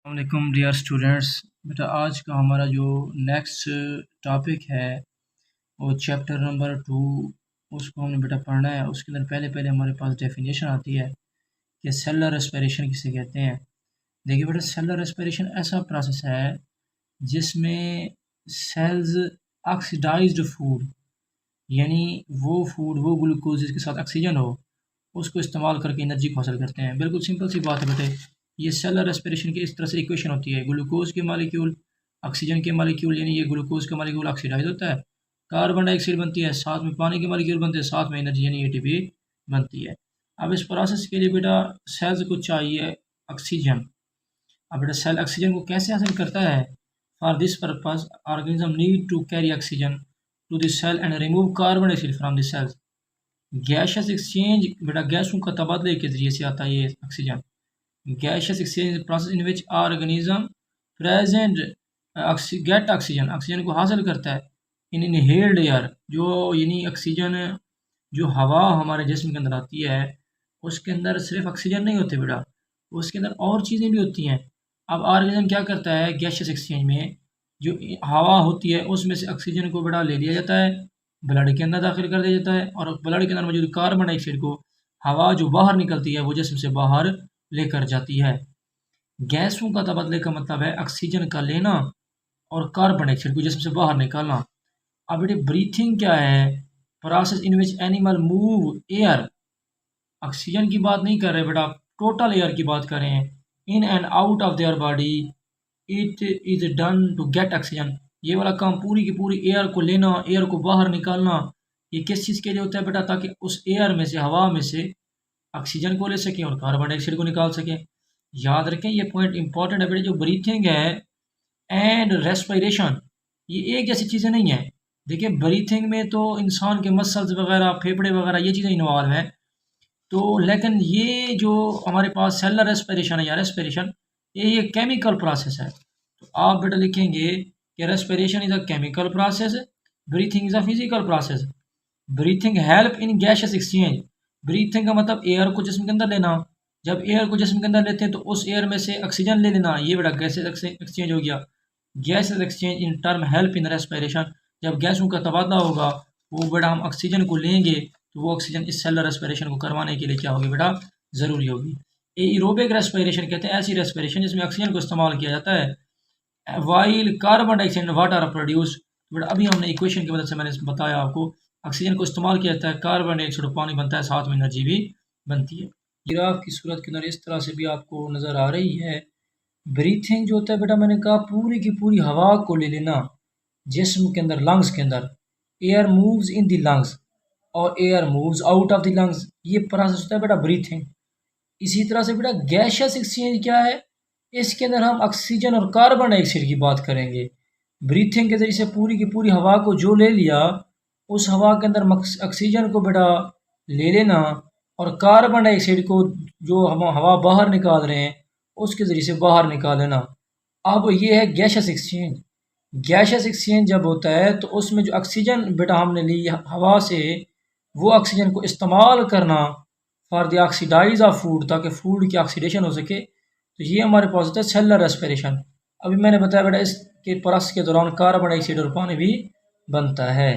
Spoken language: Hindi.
वालेकुम डियर स्टूडेंट्स। बेटा आज का हमारा जो नेक्स्ट टॉपिक है वो चैप्टर नंबर 2 उसको हमने बेटा पढ़ना है। उसके अंदर पहले पहले हमारे पास डेफिनेशन आती है कि सेलुलर रेस्पिरेशन किसे कहते हैं। देखिए बेटा, सेलुलर रेस्पिरेशन ऐसा प्रोसेस है जिसमें सेल्स ऑक्सीडाइज्ड फूड यानी वो ग्लूकोज जिसके साथ ऑक्सीजन हो उसको इस्तेमाल करके एनर्जी को हासिल करते हैं। बिल्कुल सिंपल सी बात है बेटे। ये सेलुलर रेस्पिरेशन की इस तरह से इक्वेशन होती है, ग्लूकोज के मालिक्यूल ऑक्सीजन के मालिक्यूल यानी ये ग्लूकोज का मालिक्यूल ऑक्सीडाइज होता है, कार्बन डाइऑक्साइड बनती है, साथ में पानी के मालिक्यूल बनते हैं, साथ में एनर्जी यानी एटीपी बनती है। अब इस प्रोसेस के लिए बेटा सेल्स को चाहिए ऑक्सीजन। अब बेटा सेल ऑक्सीजन को कैसे हासिल करता है? For this purpose organism need to carry oxygen to the cell and remove carbon dioxide from the cells. Gaseous exchange बेटा गैसों का तबादले के जरिए से आता है ये oxygen. Gaseous exchange process in which organism present gate oxygen oxygen को हासिल करता है इन इनहेल्ड एयर, जो यानी ऑक्सीजन जो हवा हमारे जिस्म के अंदर आती है उसके अंदर सिर्फ ऑक्सीजन नहीं होते बेटा, उसके अंदर और चीज़ें भी होती हैं। अब ऑर्गेनिज्म क्या करता है, गैशियस एक्सचेंज में जो हवा होती है उसमें से ऑक्सीजन को बेटा ले लिया जाता है, ब्लड के अंदर दाखिल कर दिया जाता है और ब्लड के अंदर मौजूद कार्बन डाइऑक्साइड को हवा जो बाहर निकलती है वो जिस्म से बाहर लेकर जाती है। गैसों का तबादले का मतलब है ऑक्सीजन का लेना और कार्बन डाइऑक्साइड को जिस्म से बाहर निकालना। अब बेटे ब्रीथिंग क्या है? Process in which animal move air. Oxygen की बात नहीं कर रहे बेटा, टोटल एयर की बात कर रहे हैं। In and out of their body it is done to get oxygen. ये वाला काम पूरी की पूरी एयर को लेना, एयर को बाहर निकालना, ये किस चीज़ के लिए होता है बेटा? ताकि उस एयर में से, हवा में से ऑक्सीजन को ले सकें और कार्बन डाइऑक्साइड को निकाल सकें। याद रखें ये पॉइंट इंपॉर्टेंट है बेटा। जो ब्रीथिंग है एंड रेस्पिरेशन ये एक जैसी चीज़ें नहीं है। देखिए ब्रीथिंग में तो इंसान के मसल्स वगैरह, फेफड़े वगैरह ये चीज़ें इन्वॉल्व हैं, तो लेकिन ये जो हमारे पास सेलुलर रेस्पिरेशन है या रेस्पिरेशन ये केमिकल प्रोसेस है। तो आप बेटा लिखेंगे कि respiration is a chemical process, breathing is a physical process. Breathing help in gaseous exchange. Breathing का मतलब एयर को जिस्म के अंदर लेना। जब एयर को जिस्म के अंदर लेते हैं तो उस एयर में से ऑक्सीजन ले लेना, ये बेटा गैसेस एक्सचेंज हो गया। Gases exchange in term help in respiration. जब गैसों का तबादला होगा वो बेटा हम ऑक्सीजन को लेंगे तो वो ऑक्सीजन इस सेलुलर रेस्पिरेशन को करवाने के लिए क्या होगी बेटा? ज़रूरी होगी। एरोबिक रेस्पिरेशन कहते हैं ऐसी रेस्पिरेशन जिसमें ऑक्सीजन को इस्तेमाल किया जाता है while carbon dioxide and water are produce. बेटा अभी हमने इक्वेशन की मदद से मैंने बताया आपको, ऑक्सीजन को इस्तेमाल किया जाता है, कार्बन डाइऑक्साइड और पानी बनता है, साथ में एनर्जी भी बनती है। ग्राफ की सूरत के अंदर इस तरह से भी आपको नज़र आ रही है। ब्रीथिंग जो होता है बेटा, मैंने कहा पूरी की पूरी हवा को ले लेना जिस्म के अंदर, लंग्स के अंदर। Air moves in the lungs और air moves out of the lungs, ये प्रोसेस होता है बेटा ब्रीथिंग। इसी तरह से बेटा गैशियस एक्सचेंज क्या है? इसके अंदर हम ऑक्सीजन और कार्बन डाइऑक्साइड की बात करेंगे। ब्रीथिंग के जरिए से पूरी की पूरी हवा को जो ले लिया, उस हवा के अंदर ऑक्सीजन को बेटा ले लेना और कार्बन डाइऑक्साइड को जो हम हवा बाहर निकाल रहे हैं उसके ज़रिए से बाहर निकाल लेना। अब ये है गैशियस एक्सचेंज। गैशियस एक्सचेंज जब होता है तो उसमें जो ऑक्सीजन बेटा हमने ली हवा से, वो ऑक्सीजन को इस्तेमाल करना for the oxidize of food, ताकि फूड की ऑक्सीडेशन हो सके। तो ये हमारे पास होता है सेलुलर रेस्पिरेशन। अभी मैंने बताया बेटा इसके प्रोसेस के दौरान कार्बन डाइऑक्साइड और पानी भी बनता है।